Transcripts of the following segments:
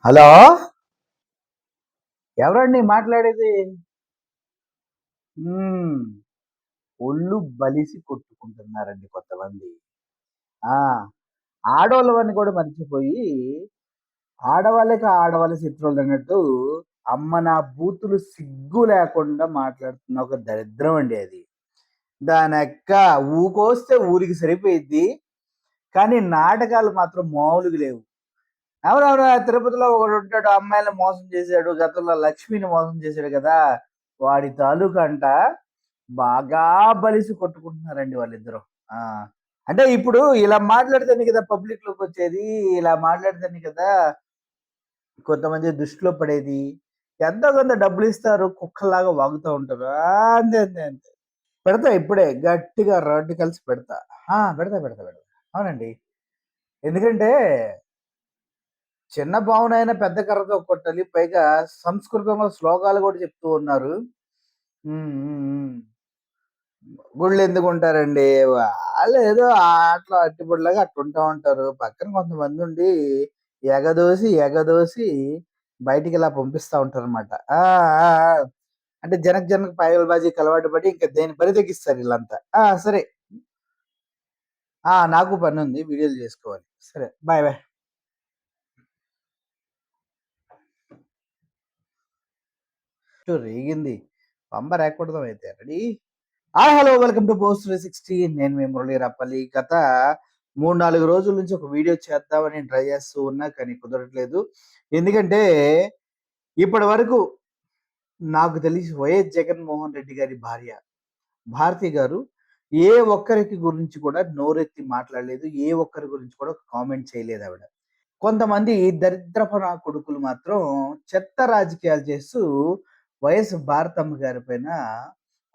Hello, ఎవరండి మాట్లాడేది? హ్మ్. ఒళ్ళు బలిసి కొట్టుకుంటున్నారండి కొంతమంది. ఆ! ఆడోళ్ళవని కూడా మర్చిపోయి, ఆడవాళ్ళకి ఆడవాళ్ళ శత్రువులన్నట్టు, అమ్మ నా బూతులు సిగ్గు లేకుండా మాట్లాడుతున్న ఒక దరిద్రం అండి అది. దానెక్క ఊకొస్తే ఊరికి సరిపోయిద్ది. కానీ నాటకాలు మాత్రం మామూలుగా లేవు. అవునవును. తిరుపతిలో ఒకడుంటాడు. అమ్మాయిలని మోసం చేసాడు. గతంలో లక్ష్మిని మోసం చేసాడు కదా! వాడి తాలూకంట బాగా బలిసి కొట్టుకుంటున్నారండి వాళ్ళిద్దరు. ఆ! అంటే ఇప్పుడు ఇలా మాట్లాడితేనే కదా పబ్లిక్‌లోకొచ్చేది. ఇలా మాట్లాడితేనే కదా కొంతమంది దృష్టిలో పడేది. ఎంతో కొంత డబ్బులిస్తారు. కుక్కల్లాగా వాగుతా ఉంటారు. అంతే, అంతే, అంతే. పెడతా ఇప్పుడే గట్టిగా రాడికల్స్ పెడతా. పెడతా. అవునండి. ఎందుకంటే చిన్న పావునైనా పెద్ద కర్రతో కొట్టాలి. పైగా సంస్కృతంలో శ్లోకాలు గూడా చెప్తూ ఉన్నారు. హ్మ్. హ్మ్. హ్మ్. గుళ్ళెందుకుంటారండి? వాళ్ళేదో ఆటలో అట్టిపడిలాగా అట్టుంటా ఉంటారు. పక్కన కొంతమందుండి ఎగదోసి బయటికిలా పంపిస్తా ఉంటారనమాట. ఆ! ఆ! ఆ! అంటే జనక పాయల్బాజీకి అలవాటు పడి ఇంక దేని బరి తెగిస్తారు ఈళ్ళంతా. సరే. నాకు పనుంది. వీడియోలు జేసుకోవాలి. సరే. బాయ్. రేగింది. పంబ రేగొడదాం అయితే. Ready? Hello. Welcome to post 360. నేను మీ మురళీ రప్పల్లి. గత 3, 4 రోజుల నుంచి ఒక వీడియో చేద్దామని ట్రై చేస్తూ ఉన్నా. కానీ కుదరట్లేదు. ఎందుకంటే ఇప్పటి వరకు నాకు తెలిసి వైఎస్ జగన్మోహన్ రెడ్డి గారి భార్య భారతి గారు ఏ ఒక్కరికి గురించి కూడా నోరెత్తి మాట్లాడలేదు. ఏ ఒక్కరి గురించి కూడా కామెంట్ చేయలేదావిడ. కొంతమంది దరిద్రపు నా కొడుకులు మాత్రం చెత్త రాజకీయాలు చేస్తూ వైఎస్ భారతమ్మ గారి పైన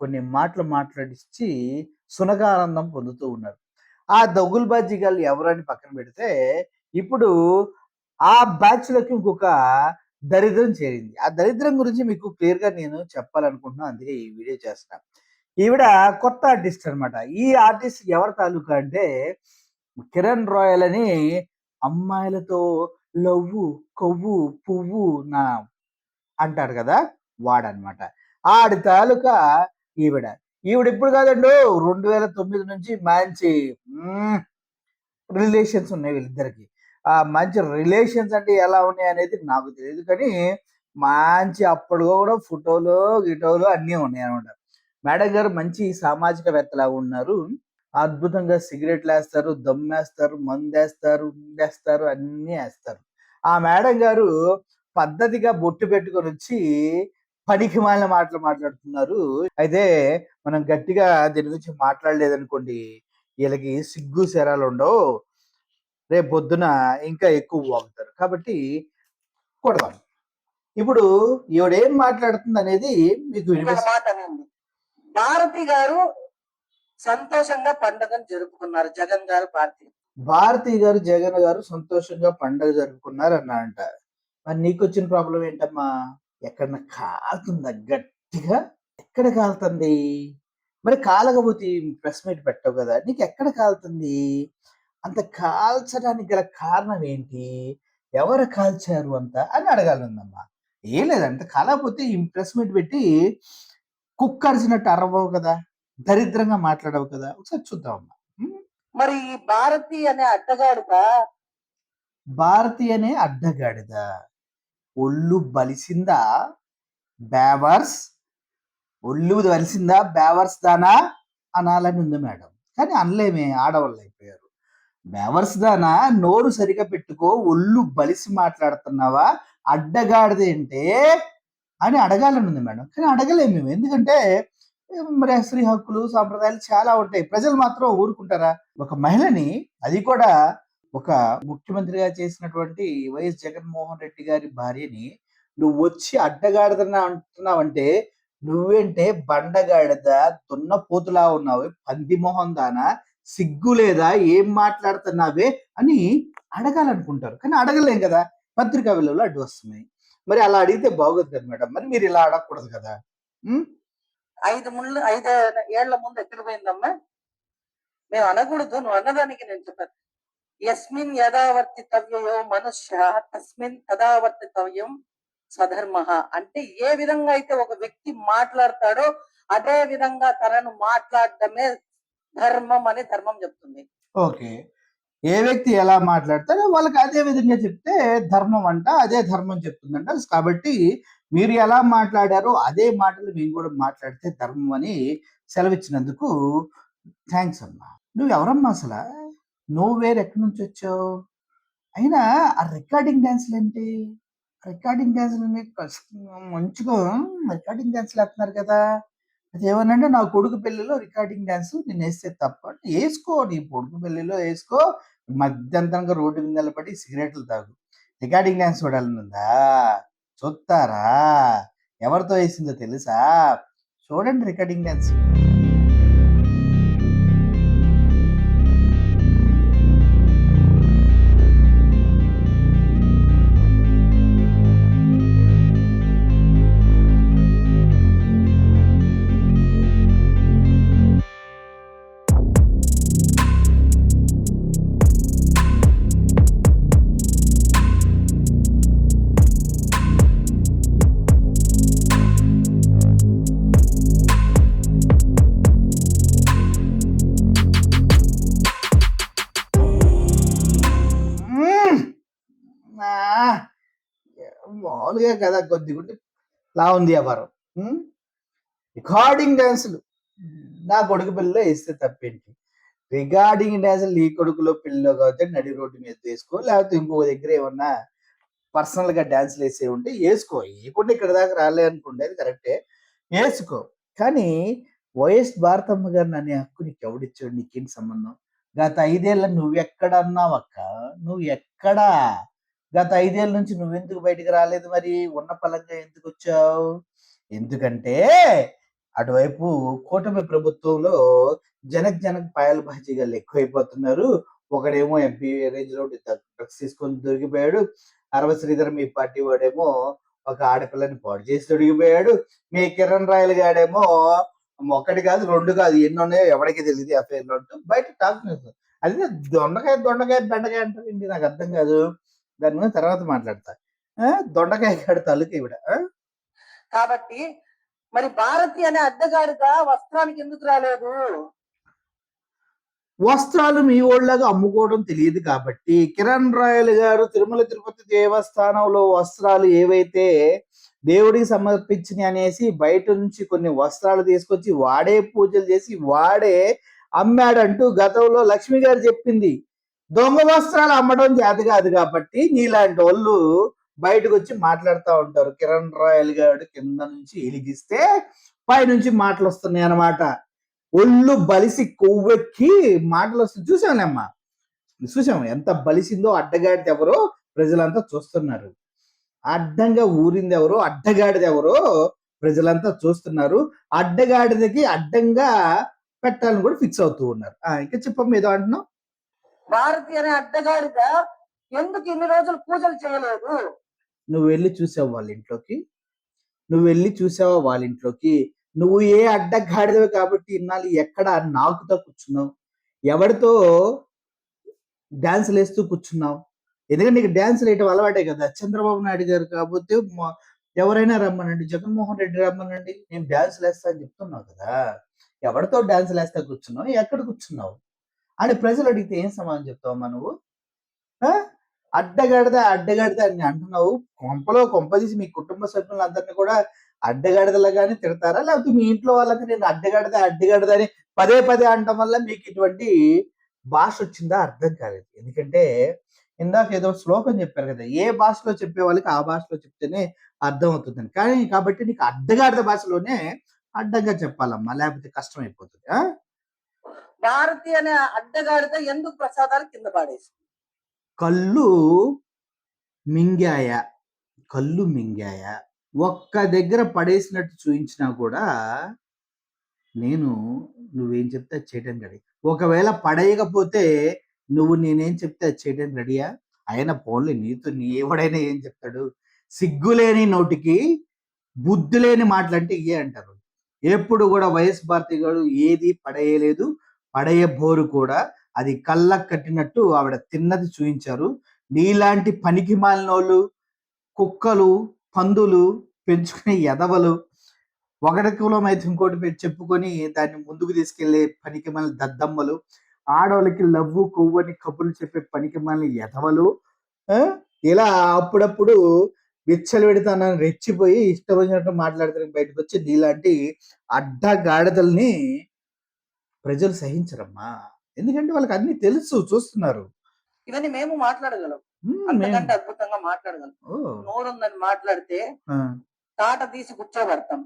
కొన్ని మాటలు మాట్లాడిచ్చి సునకానందం పొందుతూ ఉన్నారు. ఆ దగులుబాజీగాళ్ళు ఎవరని పక్కన పెడితే, ఇప్పుడు ఆ బ్యాచ్‌లోకి ఇంకొక దరిద్రం చేరింది. ఆ దరిద్రం గురించి మీకు క్లియర్‌గా నేను చెప్పాలనుకుంటున్నా. అందుకే ఈ వీడియో చేస్తున్నా. ఈవిడ కొత్త ఆర్టిస్ట్ అనమాట. ఈ ఆర్టిస్ట్ ఎవరి తాలూకా అంటే, కిరణ్ రాయల్ అని అమ్మాయిలతో లవ్వు, కొవ్వు, పువ్వు నా అంటాడు గదా! వాడనమాట. ఆడి తాలూకా ఈవిడ. ఈవిడిప్పుడు కాదండో 2009 నుంచి మంచి హ్మ్. రిలేషన్స్ ఉన్నాయి వీళ్ళిద్దరికి. మంచి రిలేషన్స్ అంటే ఎలా ఉన్నాయనేది నాకు తెలీదు కానీ, మంచి అప్పుడు గూడా ఫోటోలు, గిటోలు అన్నీ ఉన్నాయనమాట. మేడం గారు మంచి సామాజికవేత్తలాగా ఉన్నారు. అద్భుతంగా సిగరెట్‌లేస్తారు, దమ్మేస్తారు, మందేస్తారు, ఉండేస్తారు అన్నీ ఏస్తారు. ఆ మేడం గారు పద్ధతిగా బొట్టు పెట్టుకొనొచ్చి పనికిమాలిన మాటలు మాట్లాడుతున్నారు. అయితే మనం గట్టిగా దీని గురించి మాట్లాడలేదనుకోండి, ఈళ్ళకి సిగ్గు, శరాలుండవు. రేపొద్దున ఇంకా ఎక్కువ వాగుతారు. కాబట్టి కొడదాం. ఇప్పుడు ఈవిడేం మాట్లాడుతుందనేది మీకు మాటనండి. భారతి గారు సంతోషంగా పండుగను జరుపుకున్నారు. జగన్ గారు, భారతి గారు, జగన్ గారు సంతోషంగా పండుగ జరుపుకున్నారన్నారంట. మరి నీకొచ్చిన ప్రాబ్లమ్ ఏంటమ్మా? ఎక్కడన్నా కాలుతుందా గట్టిగా? ఎక్కడ కాలుతుంది? మరి కాలకపోతే ప్రెస్ మీట్ పెట్టవు గదా! నీకెక్కడ కాలుతుంది? అంత కాల్చడానికి గల కారణం ఏంటి? ఎవరు కాల్చారు అంత? అని అడగాలనుందమ్మా. ఏం లేదు అంత కాలకపోతే ఈ ప్రెస్ మీట్ పెట్టి కుక్కరిసినట్టు అరవవు కదా! దరిద్రంగా మాట్లాడవు కదా! ఒకసారి చూద్దామమ్మా. హ్మ్. మరి ఈ భారతి అనే అడ్డగాడిద భారతి అనే అడ్డగాడిద ఒళ్ళు బలిసిందా? బేవర్స్ ఒళ్ళు బలిసిందా బేవర్స్ దానా అనాలని ఉంది మేడం. కానీ అనలేమే ఆడవాళ్ళయిపోయారు. బేవర్స్ దానా నోరు సరిగ్గా పెట్టుకో ఒళ్ళు బలిసి మాట్లాడుతున్నావా? అడ్డగాడిదేంటే అని అడగాలని ఉంది మేడం. కానీ అడగలేము మేము. ఎందుకంటే మరి స్త్రీ హక్కులు, సాంప్రదాయాలు చాలా ఉంటాయి. ప్రజలు మాత్రం ఊరుకుంటారా? ఒక మహిళని అది కూడా ఒక ముఖ్యమంత్రిగా చేసినటువంటి వైఎస్ జగన్మోహన్ రెడ్డి గారి భార్యని నువ్వొచ్చి అడ్డగాడిదన అంటున్నావంటే, నువ్వేంటే బండగాడిద, దున్నపోతులా ఉన్నావు, పంది మొహం దానా, సిగ్గు లేదా, ఏం మాట్లాడుతున్నావే అని అడగాలనుకుంటారు. కానీ అడగలేం కదా! పత్రికా విలువలు అడ్డు వస్తున్నాయి. మరి అలా అడిగితే బాగోదు కదా మేడం. మరి మీరు ఇలా అడగకూడదు కదా! హ్మ్. 5 ఏళ్ల ముందు ఎక్కడ పోయిందమ్మా? మేము అనకూడదు. నువ్వు అన్నదానికి నేను చెప్పాను. యస్మిన్ యథావర్తితవ్యయో మనుష్య తస్మిన్ తదావర్తితవ్యం స్వధర్మ. అంటే ఏ విధంగా అయితే ఒక వ్యక్తి మాట్లాడతాడో అదే విధంగా తనను మాట్లాడటమే ధర్మం అని ధర్మం చెప్తుంది. ఓకే. ఏ వ్యక్తి ఎలా మాట్లాడతారో వాళ్ళకి అదే విధంగా చెప్తే ధర్మం అంట, అదే ధర్మం చెప్తుందంట. కాబట్టి మీరు ఎలా మాట్లాడారో అదే మాటలు మేము కూడా మాట్లాడితే ధర్మం అని సెలవిచ్చినందుకు థ్యాంక్స్ అమ్మా. నువ్వెవరమ్మా అసలా? నువ్వు వేరు ఎక్కడి నుంచి వచ్చావు? అయినా ఆ రికార్డింగ్ డాన్సులేంటి? రికార్డింగ్ డాన్సులని మంచిగా రికార్డింగ్ డాన్సులు వేస్తున్నారు కదా! అదేమనంటే నా కొడుకు పెళ్ళిలో రికార్డింగ్ డాన్స్ నేనేస్తే తప్ప అంటే ఏసుకో, నీ కొడుకు పెళ్ళిలో ఏసుకో, మధ్యంతరంగా రోడ్డు మీద నిలబడి సిగరెట్లు తాగు. రికార్డింగ్ డాన్స్ చూడాలనుందా? చూత్తారా? ఎవరితో ఏసిందో తెలుసా? చూడండి రికార్డింగ్ డాన్స్. మామూలుగా కదా కొద్దిగుంటే లా ఉంది వ్యాపారం. రికార్డింగ్ డాన్సులు నా కొడుకు పిల్లలో వేస్తే తప్పేంటి? రికార్డింగ్ డాన్సులు నీ కొడుకులో పిల్లలో కాబట్టి నడి రోడ్డు మీద వేసుకో, లేకపోతే ఇంకో దగ్గర ఏమన్నా పర్సనల్ గా డాన్సులు వేసే ఉంటే వేసుకో. వేయకుండా ఇక్కడ దాకా రాలే అనుకోండి, అది కరెక్టే, వేసుకో. కానీ వైఎస్ భారతమ్మ గారిని అనే హక్కు నీకు ఎవడిచ్చాడు? నీకేంటి సంబంధం? గత 5 ఏళ్ళ నువ్వెక్కడ అన్నావక్క? నువ్వు ఎక్కడా? గత 5 ఏళ్ళ నుంచి నువ్వెందుకు బయటికి రాలేదు మరి? ఉన్న పలంగా ఎందుకు వచ్చావు? ఎందుకంటే అటువైపు కూటమి ప్రభుత్వంలో జనక్ పాయల్ బాజీగాళ్ళు ఎక్కువైపోతున్నారు. ఒకడేమో ఎంపీ రేంజ్ లో డ్రగ్స్ తీసుకొని దొరికిపోయాడు. అరవ శ్రీధర్ మీ పార్టీ వాడేమో ఒక ఆడపిల్లని పాడు చేసి దొరికిపోయాడు. మీ కిరణ్ రాయల్ గాడేమో ఒకటి కాదు, 2 కాదు, ఎన్ని ఉన్నాయో ఎవరికి తెలియదు అఫైర్లు అంటూ బయట టాక్ న్యూస్. అది దొండకాయ బెండకాయ అంటారండి, నాకు అర్థం కాదు. దాని మీద తర్వాత మాట్లాడతా. దొండకాయ కాడు తల్లుకి ఇవిడ. కాబట్టి మరి భారతి అనే అడ్డగాడిద వస్త్రానికి ఎందుకు రాలేదు? వస్త్రాలు మీ ఓళ్ళగా అమ్ముకోవడం తెలియదు కాబట్టి కిరణ్ రాయల్ గారు తిరుమల తిరుపతి దేవస్థానంలో వస్త్రాలు ఏవైతే దేవుడికి సమర్పించిన అనేసి బయట నుంచి కొన్ని వస్త్రాలు తీసుకొచ్చి వాడే పూజలు చేసి వాడే అమ్మాడంటూ గతంలో లక్ష్మి గారు చెప్పింది. దొంగ వస్త్రాలు అమ్మడం చేత కాదు కాబట్టి నీలాంటి వాళ్ళు బయటకు వచ్చి మాట్లాడుతూ ఉంటారు. కిరణ్ రాయల్ గారు కింద నుంచి ఎలిగిస్తే పైనుంచి మాటలు వస్తున్నాయి అన్నమాట. ఒళ్ళు బలిసి కొవ్వెక్కి మాటలు వస్తుంది. చూసామమ్మా, చూసాము ఎంత బలిసిందో. అడ్డగాడిది ఎవరో ప్రజలంతా చూస్తున్నారు. అడ్డంగా ఊరింది ఎవరో, అడ్డగాడిది ఎవరో ప్రజలంతా చూస్తున్నారు. అడ్డగాడిదకి అడ్డంగా పెట్టాలని కూడా ఫిక్స్ అవుతూ ఉన్నారు. ఇంకా చెప్పమ్మా, ఏదో అంటున్నావు. భారతి అనే అడ్డగాడిద ఎందుకు ఇన్ని రోజులు పూజలు చేయలేదు? నువ్వు వెళ్ళి చూసావు వాళ్ళ ఇంట్లోకి? నువ్వు ఏ అడ్డగాడిదవి కాబట్టి ఇన్నాళ్ళు ఎక్కడ నాకుతో కూర్చున్నావు? ఎవరితో డాన్సులు వేస్తూ కూర్చున్నావు? ఎందుకంటే నీకు డాన్సులు వేయటం అలవాటే కదా. చంద్రబాబు నాయుడు గారు కాకపోతే ఎవరైనా రమ్మనండి, జగన్మోహన్ రెడ్డి రమ్మనండి, నేను డాన్సులు వేస్తా అని చెప్తున్నావు కదా. ఎవరితో డాన్సులు వేస్తా కూర్చున్నావు? ఎక్కడ కూర్చున్నావు అని ప్రజలు అడిగితే ఏం సమాధానం చెప్తావమ్మా నువ్వు? అడ్డగాడిద అని అంటున్నావు. కొంపదీసి మీ కుటుంబ సభ్యులందరినీ కూడా అడ్డగాడిదలాగానే తిడతారా? లేకపోతే మీ ఇంట్లో వాళ్ళకి నేను అడ్డగాడిద అని పదే అనటం వల్ల మీకు ఇటువంటి భాష వచ్చిందా? అర్థం కాలేదు. ఎందుకంటే ఇందాక ఏదో శ్లోకం చెప్పారు కదా, ఏ భాషలో చెప్పే వాళ్ళకి ఆ భాషలో చెప్తేనే అర్థం అవుతుందని. కాబట్టి నీకు అడ్డగాడిద భాషలోనే అడ్డంగా చెప్పాలమ్మా, లేకపోతే కష్టం అయిపోతుంది. భారతి అనే అడ్డగాడిద ఎందుకు ప్రసాదాలు కింద పాడేసి కళ్ళు మింగాయ ఒక్క దగ్గర పడేసినట్టు చూయించినా కూడా నువ్వేం చెప్తే అది చేయడానికి రెడీ. ఒకవేళ పడేయకపోతే నేనేం చెప్తే అది చేయడానికి రెడీయా? ఆయన పోన్లే, నీ ఎవడైనా ఏం చెప్తాడు? సిగ్గులేని నోటికి బుద్ధి లేని మాటలంటే ఇయే అంటారు. ఎప్పుడు కూడా వైఎస్ భారతి గారు ఏది పడేయలేదు, పడేయబోరు కూడా. అది కళ్ళకు కట్టినట్టు ఆవిడ తిన్నది చూయించారు. నీలాంటి పనికి మాలినోళ్ళు, కుక్కలు, పందులు పెంచుకునే ఎదవలు, ఒకడి కులం అయితే ఇంకోటి చెప్పుకొని దాన్ని ముందుకు తీసుకెళ్లే పనికిమాలిన దద్దమ్మలు, ఆడోళ్ళకి లవ్వు, కొవ్వు అని కబుర్లు చెప్పే పనికిమాలిన ఎదవలు, ఆ! ఇలా అప్పుడప్పుడు విచ్చలవిడితనాన్ని రెచ్చిపోయి ఇష్టం వచ్చినట్టు మాట్లాడతానికి బయటకొచ్చి నీలాంటి అడ్డగాడిదల్ని ప్రజలు సహించరమ్మా. ఎందుకంటే వాళ్ళకి అన్నీ తెలుసు, చూస్తున్నారు. ఇవన్నీ మేము మాట్లాడగలం. మేము అంతకంటే అద్భుతంగా మాట్లాడగలం. ఓహ్! నోరుందని మాట్లాడితే ఆ! తాట తీసి కూర్చోబెడతాం.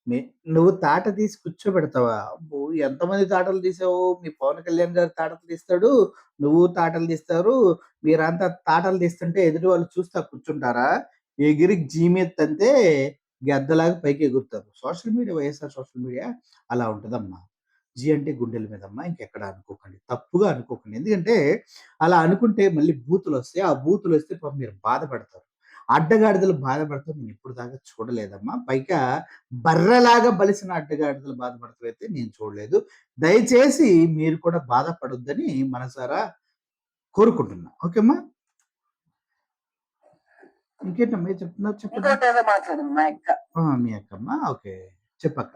మే నువ్వు తాట తీసి కూర్చోబెడతావా? అబ్బో! ఎంతమంది తాటలు తీసావు? మీ పవన్ కళ్యాణ్ గారు తాటలు తీస్తాడు. నువ్వు తాటలు తీస్తారు. మీరంతా తాటలు తీస్తుంటే ఎదుటి వాళ్ళు చూస్తా కూర్చుంటారా? ఎగిరి జీ మీద తంతే గెద్దలాగా పైకి ఎగురుతారు. Social media, YSR social media అలా ఉంటదమ్మా. జీ అంటే గుండెల మీదమ్మా. ఇంకెక్కడ అనుకోకండి. తప్పుగా అనుకోకండి. ఎందుకంటే అలా అనుకుంటే మళ్ళీ బూతులొస్తాయి. ఆ బూతులొస్తే పాపం మీరు బాధపడతారు. అడ్డగాడిదలు బాధపడటం నేను ఇప్పుడు దాకా చూడలేదమ్మా. పైగా బర్రెలాగా బలిసిన అడ్డగాడిదలు బాధపడతామైతే నేను చూడలేదు. దయచేసి మీరు కూడా బాధపడొద్దని మనసారా కోరుకుంటున్నా. ఓకేమ్మా? ఇంకేంటమ్మా ఏం చెప్తున్నారు చెప్పండి. ఇంకోటేదో మాట్లాడింది మా అక్క. మీ అక్కమ్మా. ఓకే. చెప్పక్క.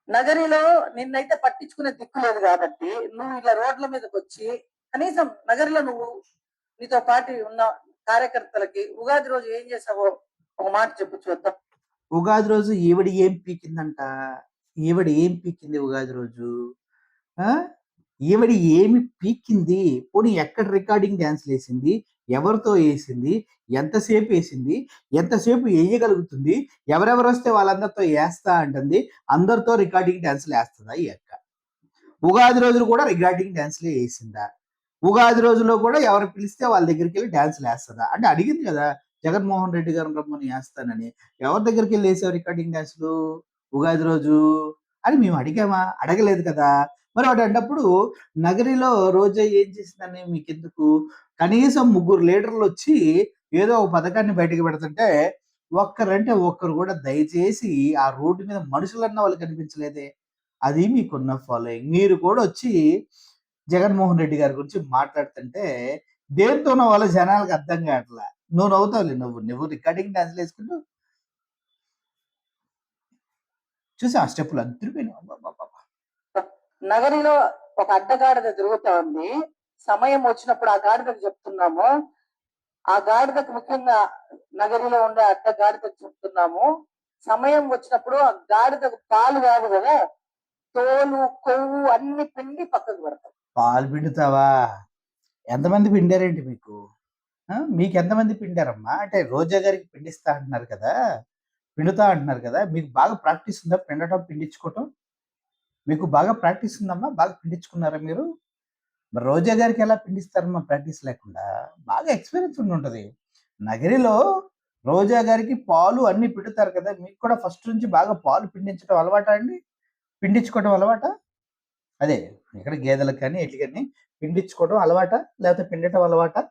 నగరిలో నిన్నైతే పట్టించుకునే దిక్కు లేదు కాబట్టి నువ్వు ఇలా రోడ్ల మీదకొచ్చి కనీసం నగరిలో నువ్వు నీతో పాటు ఉన్న కార్యకర్తలకి ఉగాది రోజు ఏం చేసావో ఒక మాట చెప్పు చూద్దాం. ఉగాది రోజు ఈవిడ ఏం పీకిందంట? ఈవిడ ఏం పీకింది ఉగాది రోజు? ఆ! ఈవిడ ఏమి పీకింది? పోనీ ఎక్కడ రికార్డింగ్ డాన్స్‌లేసింది? ఎవరితో ఏసింది? ఎంతసేపు ఏసింది? ఎంతసేపు ఎయ్యగలుగుతుంది? ఎవరెవరొస్తే వాళ్ళందరితో ఏస్తా అంటుంది. అందరితో రికార్డింగ్ డాన్స్‌లేస్తదా ఈ అక్క? ఉగాది రోజున కూడా రికార్డింగ్ డాన్స్‌లే ఏసిందా? ఉగాది రోజులో కూడా ఎవరు పిలిస్తే వాళ్ళ దగ్గరికెళ్ళి డాన్స్‌లేస్తదా? అంటే అడిగింది కదా! జగన్మోహన్ రెడ్డి గారిని రమ్మని ఏస్తానని. ఎవరి దగ్గరికెళ్ళి ఏసావు రికార్డింగ్ డాన్స్‌లు ఉగాది రోజు? అని మేము అడిగామా? అడగలేదు కదా! మరి అటువంటప్పుడు నగరిలో రోజా ఏం చేసిందని మీకెందుకు? కనీసం ముగ్గురు లీడర్‌లొచ్చి ఏదో ఒక పథకాన్ని బయటకు పెడుతుంటే ఒక్కరంటే ఒక్కరు కూడా దయచేసి ఆ రోడ్డు మీద మనుషులన్న వాళ్ళు కనిపించలేదే. అది మీకున్న ఫాలోయింగ్. మీరు కూడా వచ్చి జగన్మోహన్ రెడ్డి గారి గురించి మాట్లాడుతుంటే దేనితోనో వాళ్ళ జనాలకు అర్థం కావట్లా. నువ్వు నవ్వుతావులే నువ్వు. నువ్వు రికార్డింగ్ డాన్స్‌లు ఏసుకుంటూ చూసావా ఆ స్టెప్పులు అదిరిపోయినాయి. అబ్బబ్బబ్బబ్బా! నగరిలో ఒక అడ్డగాడిద తిరుగుతా ఉంది. సమయం వచ్చినప్పుడు ఆ గాడిదకు చెప్తున్నాము. ఆ గాడిదకు ముఖ్యంగా నగరిలో ఉండే అడ్డగాడిదకు చెప్తున్నాము. సమయం వచ్చినప్పుడు ఆ గాడిదకు పాలు కాదు కదా, తోలు, కొవ్వు అన్ని పిండి పక్కకు పెడతాం. పాలు పిండుతావా? ఎంతమంది పిండారేంటి మీకు? మీకెంతమంది పిండారమ్మా? అంటే రోజా గారికి పిండిస్తా అంటున్నారు కదా! పిండుతా అంటున్నారు కదా! మీకు బాగా ప్రాక్టీస్ ఉందా పిండటం, పిండించుకోవటం? మీకు బాగా ప్రాక్టీస్ ఉందమ్మా? బాగా పిండించుకున్నారా మీరు? మరి రోజా గారికి ఎలా పిండిస్తారమ్మా ప్రాక్టీస్ లేకుండా? బాగా ఎక్స్‌పీరియన్స్ ఉండుంటది. నగిరిలో రోజా గారికి పాలు అన్నీ పిండుతారు కదా! మీకు కూడా ఫస్ట్ నుంచి బాగా పాలు పిండించడం అలవాటా అండి? పిండించుకోవడం అలవాటా? అదే ఇక్కడ గేదెలకు కానీ, ఈట్లికి గాని పిండించుకోవడం అలవాటా? లేకపోతే పిండటం అలవాటా?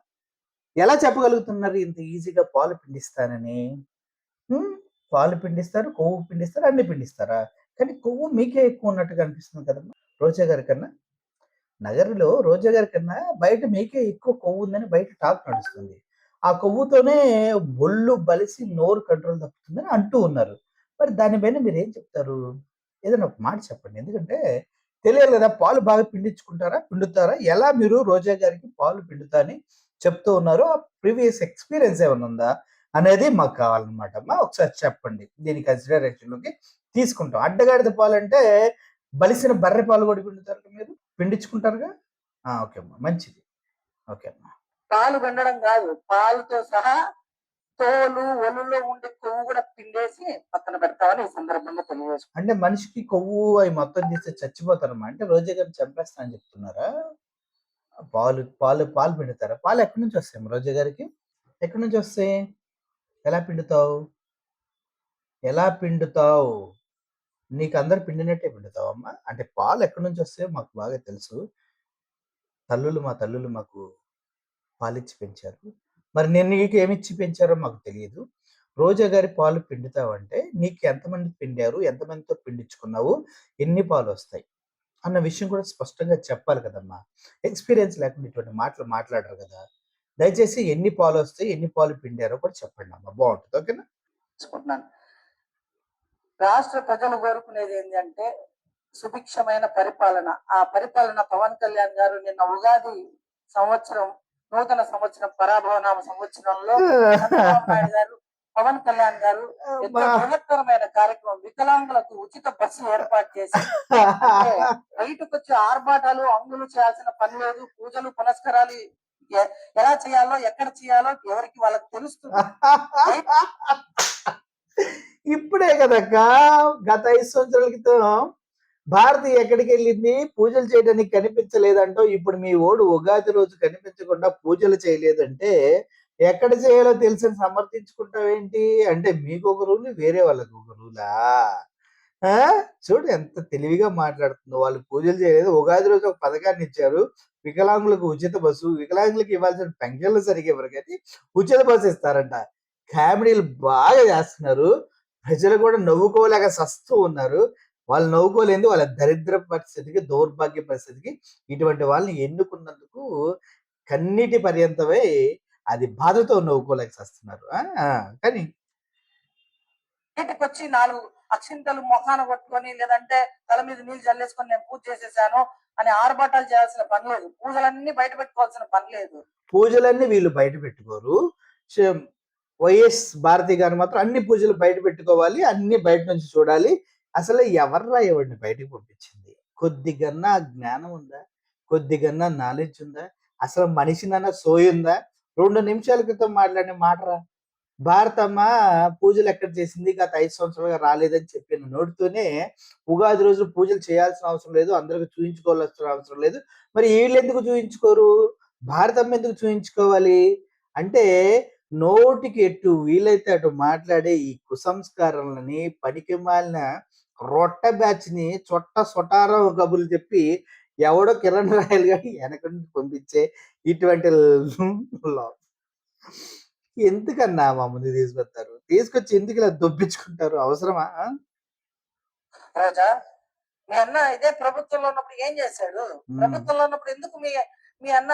ఎలా చెప్పగలుగుతున్నారు ఇంత ఈజీగా పాలు పిండిస్తానని? హ్మ్. పాలు పిండిస్తారు, కొవ్వు పిండిస్తారు, అన్నీ పిండిస్తారా? కానీ కొవ్వు మీకే ఎక్కువ ఉన్నట్టుగా అనిపిస్తుంది కదమ్మా! రోజా గారి కన్నా. నగరులో రోజా గారి కన్నా బయట మీకే ఎక్కువ కొవ్వుందని బయట టాక్ నడుస్తుంది. ఆ కొవ్వుతోనే ఒళ్ళు బలిసి నోరు కంట్రోల్ తప్పుతుందని అంటూ ఉన్నారు. మరి దాని పైన మీరేం చెప్తారు? ఏదైనా ఒక మాట చెప్పండి. ఎందుకంటే తెలియాలి గదా! పాలు బాగా పిండించుకుంటారా? పిండుతారా? ఎలా మీరు రోజా గారికి పాలు పిండుతా అని చెప్తూ ఉన్నారో ఆ ప్రీవియస్ ఎక్స్‌పీరియన్స్ ఏమన్నా ఉందా? అనేది మాకు కావాలనమాట అమ్మా. ఒకసారి చెప్పండి. దీన్ని కన్సిడరేషన్‌లోకి తీసుకుంటాం. అడ్డగాడిద పాలంటే బలిసిన బర్రె పాలు గూడా పిండుతారుగా మీరు? పిండించుకుంటారుగా? ఓకే అమ్మా. మంచిది. ఓకే అమ్మా. పాలు పిండడం కాదు, పాలతో సహా తోలు, ఒలులో ఉండే కొవ్వు కూడా పిండేసి పక్కన పెడతామని ఈ సందర్భంగా తెలియజేసుకుంటాం. అంటే మనిషికి కొవ్వు అయి మొత్తం తీస్తే చచ్చిపోతారమ్మా. అంటే రోజా గారిని చంపేస్తా అని చెప్తున్నారా? పాలు పిండుతారా? పాలు ఎక్కడి నుంచి వస్తాయమ్మా రోజా గారికి? ఎక్కడి నుంచి వస్తాయి? ఎలా పిండుతావు? ఎలా పిండుతావు? నీకందరూ పిండినట్టే పిండుతావమ్మా? అంటే పాలు ఎక్కడి నుంచి వస్తాయో మాకు బాగా తెలుసు. మా తల్లులు మాకు పాలిచ్చి పెంచారు. మరి నేను నీకేమిచ్చి పెంచారో మాకు తెలీదు. రోజా గారి పాలు పిండుతావంటే నీకు ఎంతమంది పిండారు? ఎంతమందితో పిండించుకున్నావు? ఎన్ని పాలొస్తాయి? అన్న విషయం కూడా స్పష్టంగా చెప్పాలి కదమ్మా. ఎక్స్‌పీరియన్స్ లేకుండా ఇటువంటి మాటలు మాట్లాడరు కదా! దయచేసి ఎన్ని పాలొస్తాయి, ఎన్ని పాలు పిండారో కూడా చెప్పండమ్మా. బావుంటది. ఓకేనా? తెలుసుకుంటున్నాను. రాష్ట్ర ప్రజలు కోరుకునేది ఏంటంటే సుభిక్షమైన పరిపాలన. ఆ పరిపాలన పవన్ కళ్యాణ్ గారు నిన్న ఉగాది సంవత్సరం, నూతన సంవత్సరం పరాభవనామ సంవత్సరంలో చంద్రబాబు నాయుడు గారు, పవన్ కళ్యాణ్ గారు ఎంతో అమ్మా! బృహత్తరమైన కార్యక్రమం వికలాంగులకు ఉచిత బస్సు ఏర్పాటు చేసి, అంటే బయటకొచ్చి ఆర్భాటాలు, అంగులు చేయాల్సిన పని లేదు. పూజలు పునస్కారాలు ఎ- ఎలా చేయాలో, ఎక్కడ చేయాలో ఎవరికి వాళ్ళకి తెలుస్తుంది. ఇప్పుడే కదక్కా! గత 5 సంవత్సరాల క్రితం భారతి ఎక్కడికెళ్ళింది? పూజలు చేయడానికి కనిపించలేదంటావు. ఇప్పుడు మీ వోడు ఉగాది రోజు కనిపించకుండా పూజలు చేయలేదంటే, ఎక్కడ చేయాలో తెలిసని సమర్థించుకుంటావేంటి? అంటే మీకొక రూలు, వేరే వాళ్ళకొక రూలా? ఆ! చూడు ఎంత తెలివిగా మాట్లాడుతుందో. వాళ్ళు పూజలు చేయలేదు. ఉగాది రోజు ఒక పథకాన్నిచ్చారు. వికలాంగులకు ఉచిత బస్సు. వికలాంగులకు ఇవ్వాల్సిన పెన్షన్లు సరిగ్గా ఇవ్వరు గానీ, ఉచిత బస్సు ఇస్తారంట. కామెడీలు బాగా చేస్తున్నారు. ప్రజలు కూడా నవ్వుకోలేక సస్తూ ఉన్నారు. వాళ్ళు నవ్వుకోలేనిది వాళ్ళ దరిద్ర పరిస్థితికి, దౌర్భాగ్య పరిస్థితికి ఇటువంటి వాళ్ళని ఎన్నుకున్నందుకు కన్నీటి పర్యంతమై అది బాధతో నవ్వుకోలేక సస్తున్నారు. ఆ! ఆ! కానీ బయటకొచ్చి 4 అక్షింతలు మొఖాన కొట్టుకొని, లేదంటే తల మీద నీళ్లు జల్లేసుకొని నేను పూజ చేసేసాను అని ఆర్భాటాలు చేయాల్సిన పని లేదు. పూజలన్నీ బయట పెట్టుకోవాల్సిన పని లేదు. పూజలన్నీ వీళ్ళు బయట పెట్టుకోరు. షం వైఎస్ భారతి గారు మాత్రం అన్ని పూజలు బయట పెట్టుకోవాలి. అన్నీ బయట నుంచి చూడాలి. అసలు ఎవర్రా ఎవడిని బయటికి పంపించింది? కొద్దిగన్నా జ్ఞానం ఉందా? కొద్దిగన్నా నాలెడ్జ్ ఉందా? అసలు మనిషినన్నా సోయుందా? 2 నిమిషాల క్రితం మాట్లాడిన మాటరా! భారతమ్మ పూజలెక్కడ చేసింది? గత 5 సంవత్సరాలుగా రాలేదని చెప్పిన నోటితోనే ఉగాది రోజు పూజలు చేయాల్సిన అవసరం లేదు. అందరికి చూయించుకోవాల్సిన అవసరం లేదు. మరి ఈళ్ళెందుకు చూయించుకోరు? భారతమ్మ ఎందుకు చూయించుకోవాలి? అంటే నోటికి ఎటు వీలైతే అటు మాట్లాడే ఈ కుసంస్కారాలని, పనికిమాలిన రొట్ట బ్యాచ్‌ని చొట్ట సొటారం కబుర్లు చెప్పి ఎవడో కిరణ్ రాయల్ గాడిని ఎనక నుండి పంపించే ఇటువంటి ఎందుకన్నా మా ముందుకు తీసుకొస్తారు? తీసుకొచ్చి ఎందుకు ఇలా దొబ్బించుకుంటారు? అవసరమా? ఆ! రోజా, మీ అన్న ఇదే ప్రభుత్వంలో ఉన్నప్పుడు ఏం చేశాడు? హ్మ్. ప్రభుత్వంలో ఉన్నప్పుడు ఎందుకు మీ అన్న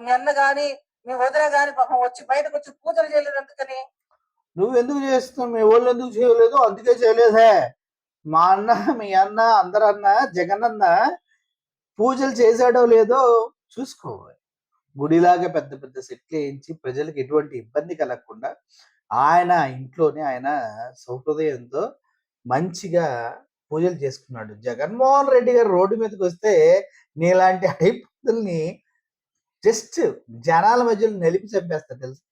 మీ అన్న గాని, మీ వదిన గాని పాపం వచ్చి బయటకు వచ్చి పూజలు చేయలేదు ఎందుకని? నువ్వెందుకు చేస్తున్నావు? మీ వోళ్ళెందుకు చేయలేదు? అందుకే చేయలేదే. మా అన్న, మీ అన్న, అందరన్న, జగనన్న పూజలు చేసాడో లేదో చూసుకోవాలి. గుడిలాగా పెద్ద పెద్ద సెట్లేయించి ప్రజలకు ఎటువంటి ఇబ్బంది కలగకుండా ఆయన ఇంట్లోనే ఆయన సౌహృదయంతో మంచిగా పూజలు చేసుకున్నాడు. జగన్మోహన్ రెడ్డి గారు రోడ్డు మీదకొస్తే నీలాంటి హరిపుత్రుల్ని జస్ట్ జనాల మధ్యలో నలిపి చంపేస్తారు తెలుసా?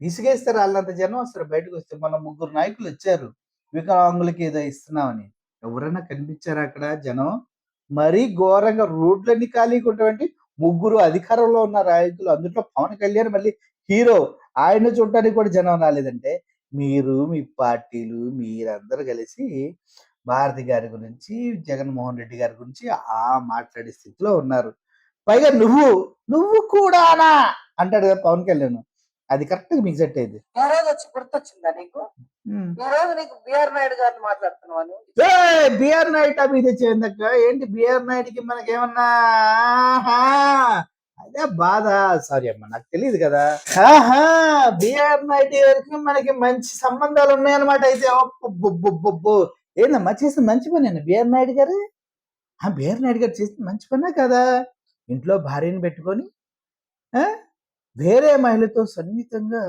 ఇసుకేస్తారు ఆళ్ళంత జనం వస్తారు బయటకొస్తే. మొన్న ముగ్గురు నాయకులొచ్చారు. వికలాంగులకి ఏదో ఇస్తున్నామని. ఎవరైనా కనిపించారా అక్కడ జనం? మరీ ఘోరంగా రోడ్లన్నీ ఖాళీగుంటావేంటి? ముగ్గురు అధికారంలో ఉన్న నాయకులు అందులో పవన్ కళ్యాణ్ మళ్ళీ హీరో. ఆయన్ని చూడటానికి కూడా జనం రాలేదంటే, మీరు మీ పార్టీలు మీరందరూ కలిసి భారతి గారి గురించి, జగన్మోహన్ రెడ్డి గారి గురించి మాట్లాడే స్థితిలో ఉన్నారు. పైగా నువ్వు కూడానా అంటాడు కదా పవన్ కళ్యాణ్. అది కరెక్ట్‌గా మీకు సెట్ అయ్యిద్ది. ఈ రోజు వచ్చి గుర్తొచ్చిందా నీకు? హ్మ్. ఈ రోజు నీకు బిఆర్ నాయుడు గారిని మాట్లాడుతున్నావా నువ్వు? ఏయ్! బిఆర్ నాయుడు టాపిక్ తెచ్చావేందక్క? ఏంటి బిఆర్ నాయుడుకి మనకేమన్నా ఆహా! అదే బాధ. సారీ అమ్మ నాకు తెలీదు కదా! ఆహా! బిఆర్ నాయుడు గారికి మనకి మంచి సంబంధాలు ఉన్నాయన్నమాట అయితే. అబ్బబ్బబ్బబ్బో! ఏందమ్మా చేసిన మంచి పనేనా బిఆర్ నాయుడు గారు? బిఆర్ నాయుడు గారు చేసింది మంచి పనే కదా! ఇంట్లో భార్యని పెట్టుకొని ఆ! వేరే మహిళతో సన్నిహితంగా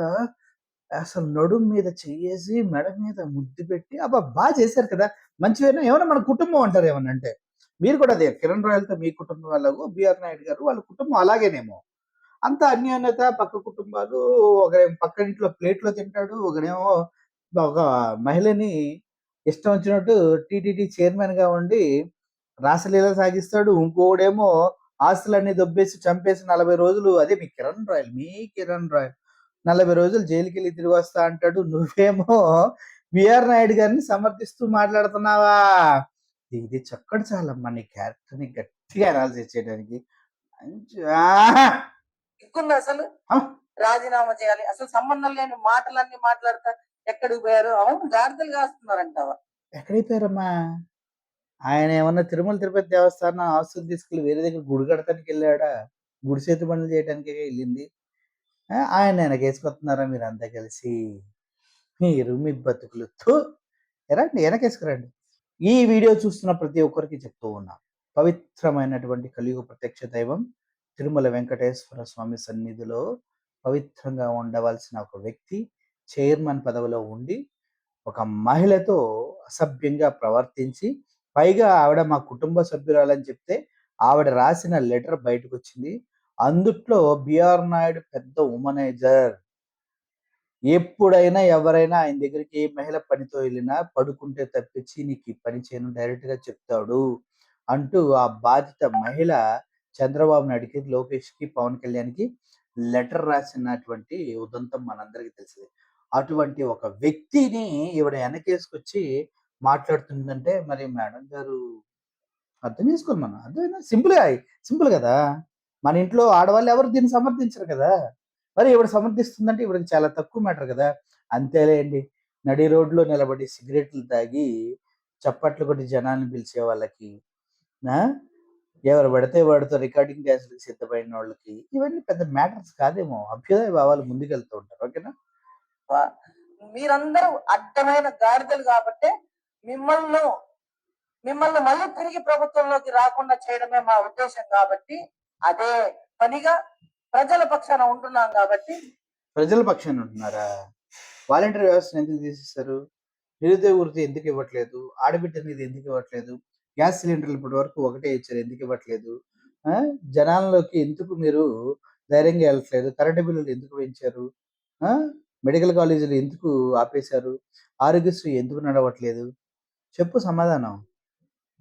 అసలు నడుము మీద చెయ్యేసి, మెడ మీద ముద్దు పెట్టి బా చేశారు కదా! మంచివేనా ఏమన్నా మన కుటుంబం అంటారు ఏమన్నా అంటే. మీరు కూడా అదే కిరణ్ రాయలతో మీ కుటుంబం ఎలాగో బిఆర్ నాయుడు గారు వాళ్ళ కుటుంబం అలాగేనేమో. అంత అన్యోన్యత పక్క కుటుంబాలు ఒకడేమో పక్కింట్లో ప్లేట్‌లో తింటాడు. ఒకడేమో ఒక మహిళని ఇష్టం వచ్చినట్టు టీటీడీ చైర్మన్‌గా ఉండి రాసలీల సాగిస్తాడు. ఇంకోడేమో ఆస్తులన్నీ దొబ్బేసి చంపేసి 40 రోజులు అదే మీ కిరణ్ రాయల్ 40 రోజులు జైలుకెళ్ళి తిరిగొస్తా అంటాడు. నువ్వేమో బిఆర్ నాయుడు గారిని సమర్థిస్తూ మాట్లాడుతున్నావా? ఇది చక్కటి చాలమ్మా నీ క్యారెక్టర్‌ని గట్టిగా అనాలిసిస్ చేయడానికి. మంచి సిగ్గుందా అసలు? ఆ! రాజీనామా చేయాలి. అసలు సంబంధం లేని మాటలన్నీ మాట్లాడతా ఎక్కడికి పోయారు? అవును గాడిదలు కాస్తున్నారంటావా? ఎక్కడైపోయారమ్మా? ఆయన ఏమన్నా తిరుమల తిరుపతి దేవస్థానం ఆస్తులు తీసుకెళ్ళి వేరే దగ్గర గుడి కడతానికి వెళ్ళాడా? గుడిసేతు పనులు చేయడానికే వెళ్ళింది. ఆయన వెనకేసుకొస్తున్నారా మీరంతా కలిసి? మీరు మీ బతుకులు రండి, వెనకేసుకురండి. ఈ వీడియో చూస్తున్న ప్రతి ఒక్కరికి చెప్తూ ఉన్నా, పవిత్రమైనటువంటి కలియుగ ప్రత్యక్ష దైవం తిరుమల వెంకటేశ్వర స్వామి సన్నిధిలో పవిత్రంగా ఉండవలసిన ఒక వ్యక్తి చైర్మన్ పదవిలో ఉండి ఒక మహిళతో అసభ్యంగా ప్రవర్తించి, పైగా ఆవిడ మా కుటుంబ సభ్యురాలని చెప్తే ఆవిడ రాసిన లెటర్ బయటకు వచ్చింది. అందుట్లో బిఆర్ నాయుడు పెద్ద ఉమనైజర్. ఎప్పుడైనా ఎవరైనా ఆయన దగ్గరికి ఏ మహిళ పనితో వెళ్ళినా పడుకుంటే తప్పించి నీకు ఈ పని చేయను డైరెక్ట్ గా చెప్తాడు అంటూ ఆ బాధిత మహిళ చంద్రబాబు నాయుడికి, లోకేష్కి, పవన్ కళ్యాణ్కి లెటర్ రాసినటువంటి ఉదంతం మనందరికీ తెలిసింది. అటువంటి ఒక వ్యక్తిని ఈవిడ వెనకేసుకొచ్చి మాట్లాడుతుందంటే మరి మేడం గారు అర్థం చేసుకోవాలి. మనం అర్థమైనా సింపుల్ కదా. మన ఇంట్లో ఆడవాళ్ళు ఎవరు దీన్ని సమర్థించరు కదా. మరి ఈవిడ సమర్థిస్తుందంటే ఈవిడకి చాలా తక్కువ మ్యాటర్ కదా. అంతేలేండి, నడి రోడ్లో నిలబడి సిగరెట్లు తాగి చప్పట్లు కొట్టి జనాన్ని పిలిచే వాళ్ళకి, ఎవరు పడితే వాడితో రికార్డింగ్ డ్యాన్స్‌లకి సిద్ధపడిన వాళ్ళకి ఇవన్నీ పెద్ద మ్యాటర్స్ కాదేమో. అభ్యుదయ భావాలు ముందుకెళ్తూ ఉంటారు. ఓకేనా? మీరందరూ అడ్డమైన గాడిదలు కాబట్టే మిమ్మల్ని మిమ్మల్ని మళ్ళీ తిరిగి ప్రభుత్వంలోకి రాకుండా చేయడమే మా ఉద్దేశం కాబట్టి అదే పనిగా ప్రజల పక్షాన ఉంటున్నాం కాబట్టి. ప్రజల పక్షాన ఉంటున్నారా? వాలంటీర్ వ్యవస్థను ఎందుకు తీసేస్తారు? నిరుద్యోగ వృత్తి ఎందుకు ఇవ్వట్లేదు? ఆడబిడ్డ అనేది ఎందుకు ఇవ్వట్లేదు? గ్యాస్ సిలిండర్లు ఇప్పటి వరకు ఒకటే ఇచ్చారు, ఎందుకు ఇవ్వట్లేదు? జనాల్లోకి ఎందుకు మీరు ధైర్యంగా వెళ్ళట్లేదు? కరెంటు బిల్లులు ఎందుకు పెంచారు? మెడికల్ కాలేజీలు ఎందుకు ఆపేశారు? ఆరోగ్యశ్రీ ఎందుకు నడవట్లేదు? చెప్పు సమాధానం.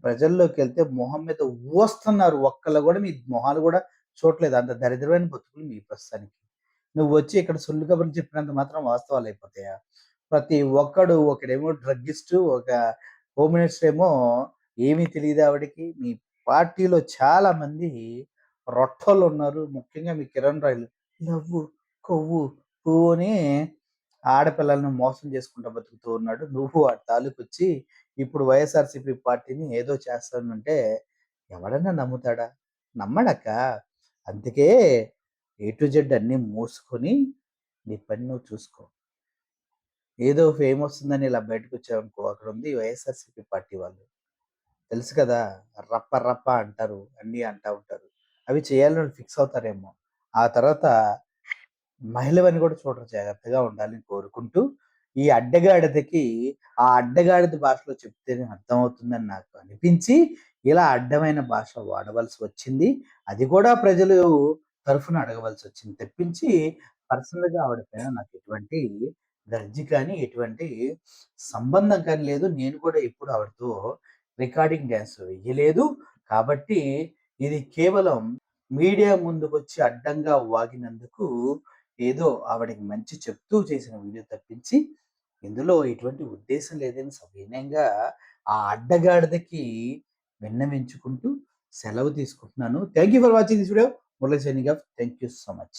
ప్రజల్లోకి వెళ్తే మొహం మీద ఊస్తున్నారు. ఒక్కళ్ళు కూడా మీ మొహాలు కూడా చూడట్లేదు. అంత దరిద్రమైన బతుకులు మీ ప్రస్తుతానికి. నువ్వు వచ్చి ఇక్కడ సొల్లు కబుర్లు చెప్పినంత మాత్రం వాస్తవాలు అయిపోతాయా? ప్రతి ఒక్కడు, ఒకడేమో డ్రగ్గిస్టు, ఒక హోమ్ మినిస్టర్ ఏమో ఏమీ తెలియదు ఆవిడకి. మీ పార్టీలో చాలా మంది రొట్టోళ్ళు ఉన్నారు. ముఖ్యంగా మీ కిరణ్ రాయలు లవ్వు, కొవ్వు, పువ్వు అని ఆడపిల్లలను మోసం చేసుకుంటూ బతుకుతూ ఉన్నాడు. నువ్వు ఆ తాలూకొచ్చి ఇప్పుడు వైఎస్ఆర్సీపీ పార్టీని ఏదో చేస్తానంటే ఎవడన్నా నమ్ముతాడా? నమ్మడక్క. అందుకే ఏ టు జెడ్ అన్నీ మూసుకొని నీ పని నువ్వు చూసుకో. ఏదో ఫేమ్ వస్తుందని ఇలా బయటకు వచ్చావనుకో, అక్కడ ఉంది వైఎస్ఆర్సీపీ పార్టీ వాళ్ళు. తెలుసు కదా, రప్ప రప్ప అంటారు, అన్నీ అంటా ఉంటారు. అవి చేయాలని ఫిక్స్ అవుతారేమో. ఆ తర్వాత మహిళవని కూడా చూడరు. జాగ్రత్తగా ఉండాలని కోరుకుంటూ, ఈ అడ్డగాడిదకి ఆ అడ్డగాడిద భాషలో చెప్తేనే అర్థమవుతుందని నాకు అనిపించి ఇలా అడ్డమైన భాష వాడవలసి వచ్చింది. అది కూడా ప్రజలు తరఫున అడగవలసి వచ్చింది తప్పించి పర్సనల్‌గా ఆవిడ పైన నాకు ఎటువంటి గర్జి కానీ, ఎటువంటి సంబంధం కానీ లేదు. నేను కూడా ఎప్పుడు ఆవిడతో రికార్డింగ్ డాన్స్ వేయలేదు. కాబట్టి ఇది కేవలం మీడియా ముందుకొచ్చి అడ్డంగా వాగినందుకు ఏదో ఆవిడకి మంచి చెప్తూ చేసిన వీడియో తప్పించి ఇందులో ఎటువంటి ఉద్దేశం లేదని సవినయంగా ఆ అడ్డగాడిదకి విన్నవించుకుంటూ సెలవు తీసుకుంటున్నాను. Thank you for watching this video. Murali signing off. Thank you so much.